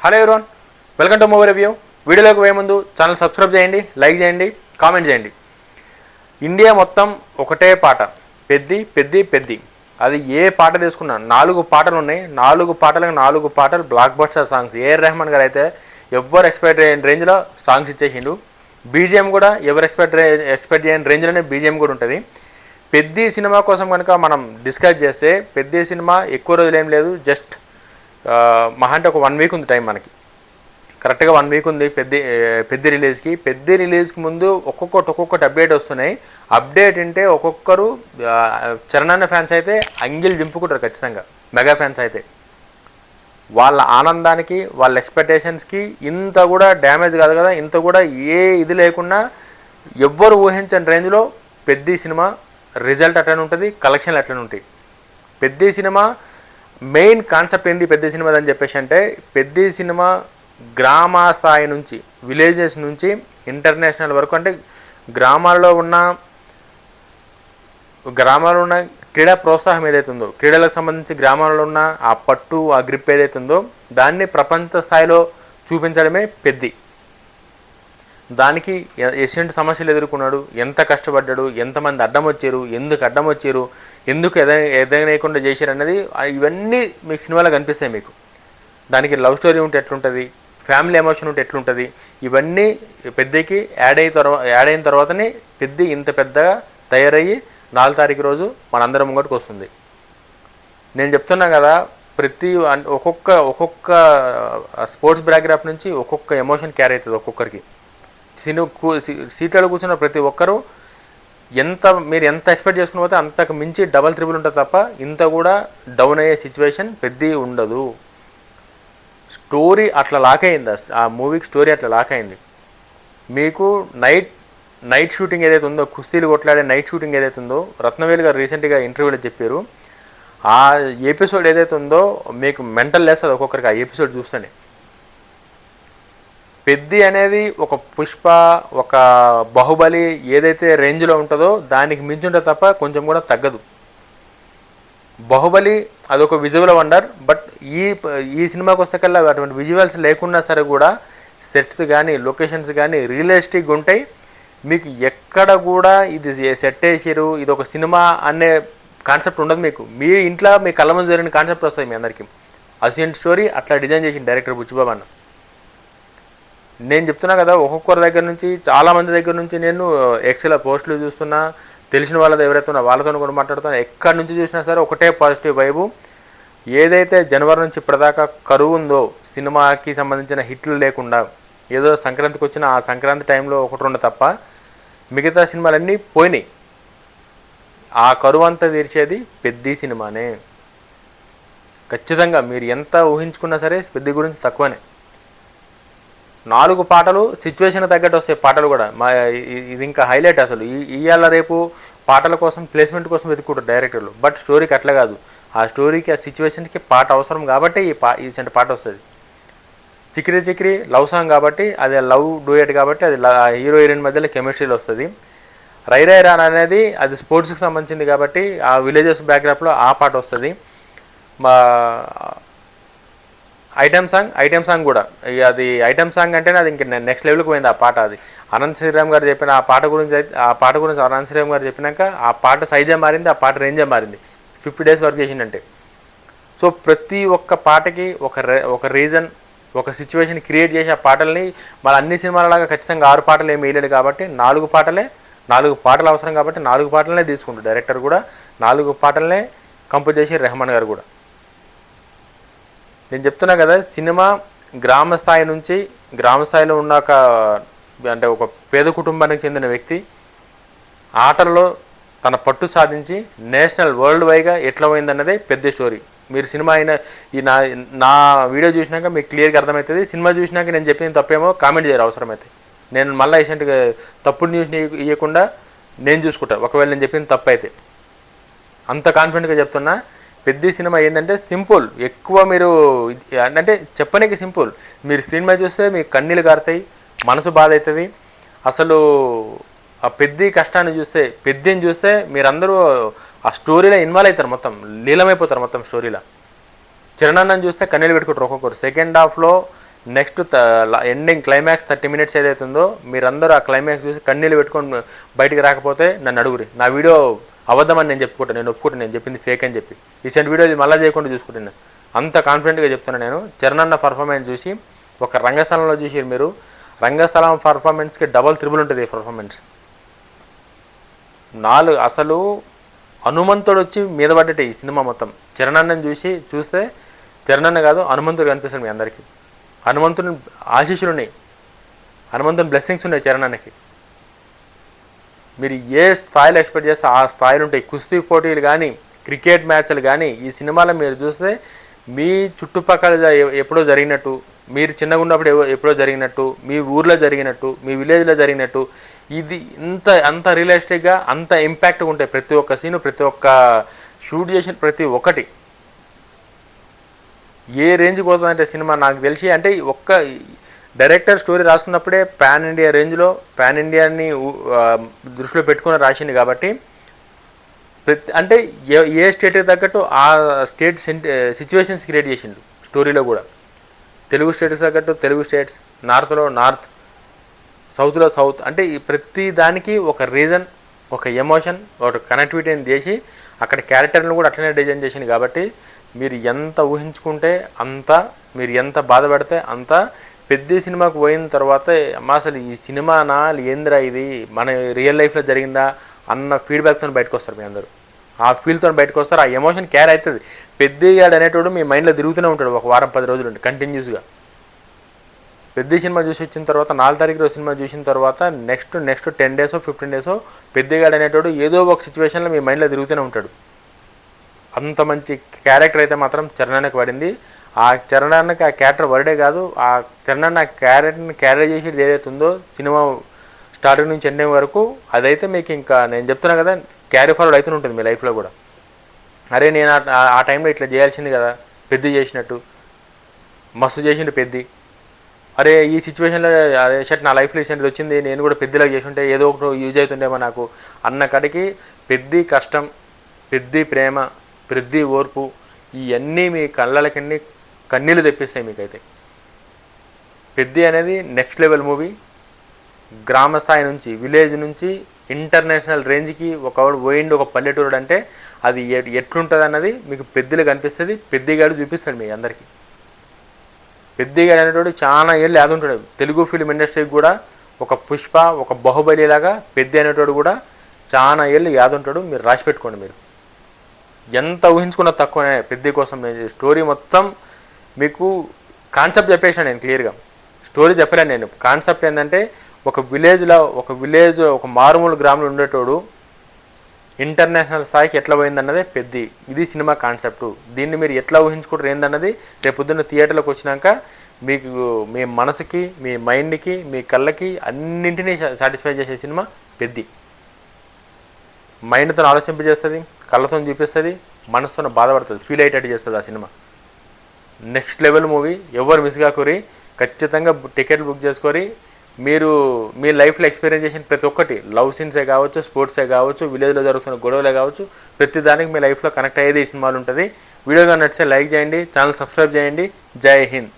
Hello everyone, welcome to movie review. వీడియోలోకి పోయే ముందు ఛానల్ సబ్స్క్రైబ్ చేయండి, లైక్ చేయండి, కామెంట్ చేయండి. ఇండియా మొత్తం ఒకటే పాట, పెద్ది పెద్ది పెద్ది. అది ఏ పాట తీసుకున్నా 4 పాటలు ఉన్నాయి. 4 పాటలు blockbuster songs. A R Rahman garu అయితే ఎవరు ఎక్స్పెక్ట్ చేయని రేంజ్లో సాంగ్స్ ఇచ్చేసిండు. బీజిఎం కూడా ఎవరు ఎక్స్పెక్ట్ చేయని రేంజ్లోనే బీజిఎం కూడా ఉంటుంది. పెద్ది సినిమా కోసం కనుక మనం డిస్కస్ చేస్తే పెద్ది సినిమా ఎక్కువ రోజులు ఏం లేదు, జస్ట్ మహా అంటే ఒక 1 వీక్ ఉంది టైం. మనకి కరెక్ట్గా 1 వీక్ ఉంది పెద్ది రిలీజ్కి. పెద్ది రిలీజ్కి ముందు ఒక్కొక్కటి అప్డేట్ వస్తున్నాయి. అప్డేట్ అంటే ఒక్కొక్కరు చరణాన్న ఫ్యాన్స్ అయితే అంగిల్ దింపుకుంటారు ఖచ్చితంగా. మెగా ఫ్యాన్స్ అయితే వాళ్ళ ఆనందానికి, వాళ్ళ ఎక్స్పెక్టేషన్స్కి ఇంత కూడా డ్యామేజ్ కాదు కదా, ఇంత కూడా ఏ ఇది లేకుండా ఎవ్వరు ఊహించని రేంజ్లో పెద్ది సినిమా రిజల్ట్ అట్లనే ఉంటుంది, కలెక్షన్లు అట్లనే ఉంటాయి. పెద్ది సినిమా మెయిన్ కాన్సెప్ట్ ఏంది పెద్ద సినిమా అని చెప్పేసి అంటే, పెద్ద సినిమా గ్రామ స్థాయి నుంచి, విలేజెస్ నుంచి ఇంటర్నేషనల్ వరకు, అంటే గ్రామాల్లో ఉన్న క్రీడా ప్రోత్సాహం ఏదైతే ఉందో, క్రీడలకు సంబంధించి గ్రామాల్లో ఉన్న ఆ పట్టు, ఆ గ్రిప్ ఏదైతే ఉందో దాన్ని ప్రపంచ స్థాయిలో చూపించడమే పెద్ది. దానికి ఎటువంటి సమస్యలు ఎదుర్కొన్నాడు, ఎంత కష్టపడ్డాడు, ఎంతమంది అడ్డం వచ్చారు, ఎందుకు ఎదగనేయకుండా చేశారు అన్నది ఇవన్నీ మీకు సినిమాలో కనిపిస్తాయి. మీకు దానికి లవ్ స్టోరీ ఉంటే ఎట్లుంటుంది, ఫ్యామిలీ ఎమోషన్ ఉంటే ఎట్లుంటుంది, ఇవన్నీ పెద్దకి యాడ్ అయిన తర్వాతనే పెద్ద ఇంత పెద్దగా తయారయ్యి 4 తారీఖు రోజు మనందరం ముంగటికి వస్తుంది. నేను చెప్తున్నా కదా, ఒక్కొక్క స్పోర్ట్స్ బ్యాక్గ్రాప్ నుంచి ఒక్కొక్క ఎమోషన్ క్యారీ అవుతుంది ఒక్కొక్కరికి. సీట్లలో కూర్చున్న ప్రతి ఒక్కరూ మీరు ఎంత ఎక్స్పెక్ట్ చేసుకుని పోతే అంతకు మించి డబల్ త్రిబుల్ ఉంటుంది తప్ప ఇంత కూడా డౌన్ అయ్యే సిచ్యువేషన్ పెద్ద ఉండదు. స్టోరీ అట్లా లాక్ అయింది, ఆ మూవీకి స్టోరీ అట్లా లాక్ అయింది. మీకు నైట్ షూటింగ్ ఏదైతే ఉందో, కుస్తీలు కొట్లాడే నైట్ షూటింగ్ ఏదైతే ఉందో, రత్నవేలు గారు రీసెంట్గా ఇంటర్వ్యూలో చెప్పారు. ఆ ఎపిసోడ్ ఏదైతే ఉందో మీకు మెంటల్ లేస్తుంది ఒక్కొక్కరికి ఆ ఎపిసోడ్ చూస్తేనే. పెద్ది అనేది ఒక పుష్ప, ఒక బాహుబలి ఏదైతే రేంజ్లో ఉంటుందో దానికి మించి ఉంటుంది తప్ప కొంచెం కూడా తగ్గదు. బాహుబలి అదొక విజువల్ వండర్, బట్ ఈ సినిమాకి వస్తేకల్లా అటువంటి విజువల్స్ లేకున్నా సరే కూడా సెట్స్ కానీ లొకేషన్స్ కానీ రియలిస్టిక్గా ఉంటాయి. మీకు ఎక్కడ కూడా ఇది సెట్ వేసారు, ఇది ఒక సినిమా అనే కాన్సెప్ట్ ఉండదు. మీ ఇంట్లో మీ కళ్ళ ముందు జరిగిన కాన్సెప్ట్ వస్తుంది మీ అందరికీ. అసియంట్ స్టోరీ అట్లా డిజైన్ చేసిన డైరెక్టర్ బుచ్చిబాబు అన్న. నేను చెప్తున్నా కదా, ఒక్కొక్కరి దగ్గర నుంచి, చాలామంది దగ్గర నుంచి నేను ఎక్స్లో పోస్టులు చూస్తున్నా, తెలిసిన వాళ్ళది ఎవరైతే ఉన్నా వాళ్ళతో కూడా మాట్లాడుతున్నా. ఎక్కడి నుంచి చూసినా సరే ఒకటే పాజిటివ్ వైబు. ఏదైతే జనవరి నుంచి ఇప్పటిదాకా కరువు ఉందో సినిమాకి సంబంధించిన హిట్లు లేకుండా, ఏదో సంక్రాంతికి వచ్చిన ఆ సంక్రాంతి టైంలో 1-2 తప్ప మిగతా సినిమాలన్నీ పోయినాయి. ఆ కరువు అంతా తీర్చేది పెద్ద సినిమానే. ఖచ్చితంగా మీరు ఎంత ఊహించుకున్నా సరే పెద్ద గురించి తక్కువనే. 4 పాటలు సిచ్యువేషన్ తగ్గట్టు వస్తాయి. పాటలు కూడా ఇది ఇంకా హైలైట్. అసలు ఇవాళ రేపు పాటల కోసం, ప్లేస్మెంట్ కోసం వెతుక్కుంటారు డైరెక్టర్లు, బట్ స్టోరీకి అట్లా కాదు. ఆ స్టోరీకి, ఆ సిచ్యువేషన్కి పాట అవసరం కాబట్టి ఈ పాట వస్తుంది. చిక్రీ లవ్ సాంగ్ కాబట్టి, అది లవ్ డూయట్ కాబట్టి, అది హీరో హీరోయిన్ మధ్యలో కెమిస్ట్రీలో వస్తుంది. రై రాన్ అనేది అది స్పోర్ట్స్కి సంబంధించింది కాబట్టి ఆ విలేజెస్ బ్యాక్గ్రాప్లో ఆ పాట వస్తుంది. మా ఐటమ్ సాంగ్ కూడా అది ఐటమ్ సాంగ్ అంటేనే అది ఇంక నెక్స్ట్ లెవెల్కి పోయింది ఆ పాట. అది అనంత్ శ్రీరామ్ గారు చెప్పిన ఆ పాట గురించి అనంత్ శ్రీరామ్ గారు చెప్పినాక ఆ పాట సైజే మారింది, ఆ పాట రేంజే మారింది. 50 డేస్ వర్క్ చేసిందంటే. సో ప్రతి ఒక్క పాటకి ఒక రీజన్, ఒక సిచ్యువేషన్ క్రియేట్ చేసి ఆ పాటల్ని మళ్ళీ అన్ని సినిమాలలాగా ఖచ్చితంగా 6 పాటలు ఏమి వేయలేడు కాబట్టి 4 పాటలు అవసరం కాబట్టి 4 పాటలనే తీసుకుంటాడు డైరెక్టర్ కూడా. 4 పాటలనే కంపోజ్ చేసి రెహమాన్ గారు కూడా. నేను చెప్తున్నా కదా, సినిమా గ్రామ స్థాయిలో ఉన్న ఒక పేద కుటుంబానికి చెందిన వ్యక్తి ఆటల్లో తన పట్టు సాధించి నేషనల్ వరల్డ్ వైడ్గా ఎట్లా పోయిందన్నదే పెద్ద స్టోరీ. మీరు సినిమా నా వీడియో చూసినాక మీకు క్లియర్గా అర్థమవుతుంది. సినిమా చూసినాక నేను చెప్పిన తప్పేమో కామెంట్ చేయరు అవసరమైతే. నేను మళ్ళీ రీసెంట్గా తప్పుడు న్యూస్ ఇవ్వకుండా నేను చూసుకుంటా, ఒకవేళ నేను చెప్పిన తప్పు అయితే. అంత కాన్ఫిడెంట్గా చెప్తున్నా. పెద్ద సినిమా ఏంటంటే సింపుల్, ఎక్కువ మీరు అంటే చెప్పనీకి సింపుల్. మీరు స్క్రీన్ మీద చూస్తే మీకు కన్నీళ్ళు కారుతాయి, మనసు బాధ అవుతుంది. అసలు ఆ పెద్ద కష్టాన్ని చూస్తే మీరందరూ ఆ స్టోరీలో ఇన్వాల్వ్ అవుతారు, మొత్తం లీలమైపోతారు మొత్తం స్టోరీలో. చరణాన్ని చూస్తే కన్నీళ్ళు పెట్టుకుంటారు ఒక్కొక్కరు. సెకండ్ హాఫ్లో నెక్స్ట్ ఎండింగ్ క్లైమాక్స్ 30 మినిట్స్ ఏదైతుందో మీరందరూ ఆ క్లైమాక్స్ చూసి కన్నీళ్ళు పెట్టుకొని బయటికి రాకపోతే నన్ను అడుగురి. నా వీడియో అబద్ధమని నేను చెప్పుకుంటాను, నేను ఒప్పుకుంటాను, నేను చెప్పింది ఫేక్ అని చెప్పి. రీసెంట్ వీడియో మళ్ళీ చేయకుండా చూసుకుంటాను. అంత కాన్ఫిడెంట్గా చెప్తున్నాను నేను. చరణ్ అన్న పర్ఫార్మెన్స్ చూసి ఒక రంగస్థలంలో చూసి మీరు రంగస్థలం పర్ఫార్మెన్స్కి డబల్ త్రిబుల్ ఉంటుంది ఈ పర్ఫార్మెన్స్. అసలు హనుమంతుడు వచ్చి మీద పడ్డట్టే ఈ సినిమా మొత్తం. చరణ్ అన్నని చూస్తే చరణ్ అన్న కాదు హనుమంతుడు కనిపిస్తుంది మీ అందరికీ. హనుమంతుని ఆశీస్సులు ఉన్నాయి, హనుమంతుని బ్లెస్సింగ్స్ ఉన్నాయి చరణ్ అన్నకి. మీరు ఏ స్థాయిలో ఎక్స్పెక్ట్ చేస్తే ఆ స్థాయిలో ఉంటాయి. కుస్తీ పోటీలు కానీ క్రికెట్ మ్యాచ్లు కానీ ఈ సినిమాలో మీరు చూస్తే మీ చుట్టుపక్కల ఎప్పుడో జరిగినట్టు, మీరు చిన్నగా ఉన్నప్పుడు ఎప్పుడో జరిగినట్టు, మీ ఊర్లో జరిగినట్టు, మీ విలేజ్లో జరిగినట్టు, ఇది అంత రియలిస్టిక్గా అంత ఇంపాక్ట్గా ఉంటాయి. ప్రతి ఒక్క సీను, ప్రతి ఒక్క షూట్ చేసిన ప్రతి ఒక్కటి ఏ రేంజ్కి పోతుందంటే సినిమా నాకు తెలిసి, అంటే ఒక్క డైరెక్టర్ స్టోరీ రాసుకున్నప్పుడే పాన్ ఇండియా రేంజ్లో పాన్ ఇండియాని దృష్టిలో పెట్టుకుని రాసింది కాబట్టి అంటే ఏ స్టేట్కి తగ్గట్టు ఆ స్టేట్ సిచ్యువేషన్స్ క్రియేట్ చేసిండు స్టోరీలో కూడా. తెలుగు స్టేట్స్ తగ్గట్టు తెలుగు స్టేట్స్, నార్త్లో నార్త్, సౌత్లో సౌత్, అంటే ప్రతి దానికి ఒక రీజన్, ఒక ఎమోషన్, ఒక కనెక్టివిటీని చేసి అక్కడ క్యారెక్టర్లను కూడా అట్లనే డిజైన్ చేసింది కాబట్టి మీరు ఎంత ఊహించుకుంటే అంత, మీరు ఎంత బాధపడితే అంత. పెద్ద సినిమాకు పోయిన తర్వాత అమ్మ అసలు ఈ సినిమానా ఏందిరా ఇది మన రియల్ లైఫ్లో జరిగిందా అన్న ఫీడ్బ్యాక్తో బయటకు వస్తారు మీ అందరూ. ఆ ఫీల్తో బయటకు వస్తారు, ఆ ఎమోషన్ క్యారీ అవుతుంది. పెద్దగాడు అనేటోడు మీ మైండ్లో తిరుగుతూనే ఉంటాడు ఒక వారం 10 రోజులు ఉండి కంటిన్యూస్గా. పెద్ద సినిమా చూసి వచ్చిన తర్వాత 4 తారీఖు సినిమా చూసిన తర్వాత నెక్స్ట్ 10 డేసో 15 డేసో పెద్దగాడు అనేటోడు ఏదో ఒక సిచ్యువేషన్లో మీ మైండ్లో తిరుగుతూనే ఉంటాడు. అంత మంచి క్యారెక్టర్ అయితే మాత్రం చరణానికి పడింది. ఆ చరణానికి ఆ క్యారెక్టర్ వర్డే కాదు, ఆ చరణాన్ని ఆ క్యారెక్టర్ని క్యారీ చేసేది ఏదైతే ఉందో సినిమా స్టార్టింగ్ నుంచి ఎండింగ్ వరకు, అదైతే మీకు ఇంకా నేను చెప్తున్నా కదా క్యారీ ఫార్వర్డ్ అవుతూనే ఉంటుంది మీ లైఫ్లో కూడా. అరే నేను ఆ టైంలో ఇట్లా చేయాల్సింది కదా, పెద్ద చేసినట్టు మస్తు చేసిండు పెద్ద. అరే ఈ సిచ్యువేషన్లో అరే షట్ నా లైఫ్లో ఇచ్చినది వచ్చింది, నేను కూడా పెద్దలాగా చేసి ఉంటే ఏదో ఒకటి యూజ్ అవుతుండేమో నాకు అన్న కాడికి పెద్ద కష్టం, పెద్ద ప్రేమ, పెద్ద ఓర్పు, ఇవన్నీ మీ కళ్ళలకన్నీ కన్నీళ్ళు తెప్పిస్తాయి మీకైతే. పెద్ద అనేది నెక్స్ట్ లెవెల్ మూవీ. గ్రామ స్థాయి నుంచి, విలేజ్ నుంచి ఇంటర్నేషనల్ రేంజ్కి ఒకవాడు పోయిండు ఒక పల్లెటూరుడు అంటే అది ఎట్లుంటుంది అన్నది మీకు పెద్దలు కనిపిస్తుంది. పెద్దగాడు చూపిస్తాడు మీ అందరికీ. పెద్దగాడు అనేటోడు చాలా ఏళ్ళు యాద ఉంటాడు తెలుగు ఫిల్మ్ ఇండస్ట్రీకి కూడా. ఒక పుష్ప, ఒక బాహుబలి లాగా పెద్ద అనేటోడు కూడా చాలా ఏళ్ళు యాద ఉంటాడు. మీరు రాసి పెట్టుకోండి. మీరు ఎంత ఊహించుకున్న తక్కువనే పెద్ద కోసం. నేను స్టోరీ మొత్తం మీకు కాన్సెప్ట్ చెప్పేసాను నేను క్లియర్గా. స్టోరీ చెప్పలేను నేను. కాన్సెప్ట్ ఏంటంటే ఒక విలేజ్ ఒక మారుమూల గ్రామంలో ఉండేటోడు ఇంటర్నేషనల్ స్థాయికి ఎట్లా పోయిందన్నదే పెద్ద. ఇది సినిమా కాన్సెప్టు. దీన్ని మీరు ఎట్లా ఊహించుకుంటారు ఏందన్నది రేపు పొద్దున్న థియేటర్లోకి వచ్చినాక మీకు మీ మనసుకి, మీ మైండ్కి, మీ కళ్ళకి అన్నింటినీ సాటిస్ఫై చేసే సినిమా పెద్ద. మైండ్తో ఆలోచింపజేస్తుంది, కళ్ళతో చూపిస్తుంది, మనసుతో బాధపడుతుంది, ఫీల్ అయ్యేటట్టు చేస్తుంది ఆ సినిమా. Next level movie. ఎవరు మిస్ కాకూరి, ఖచ్చితంగా టికెట్లు బుక్ చేసుకొని మీరు మీ లైఫ్లో ఎక్స్పీరియన్స్ చేసిన ప్రతి ఒక్కటి, లవ్ సీన్సే కావచ్చు, స్పోర్ట్సే కావచ్చు, విలేజ్లో జరుగుతున్న గొడవలే కావచ్చు, ప్రతి దానికి మీ లైఫ్లో కనెక్ట్ అయ్యేది ఈ సినిమాలు ఉంటుంది. వీడియోగా నచ్చితే లైక్ చేయండి, ఛానల్ సబ్స్క్రైబ్ చేయండి. జై హింద్.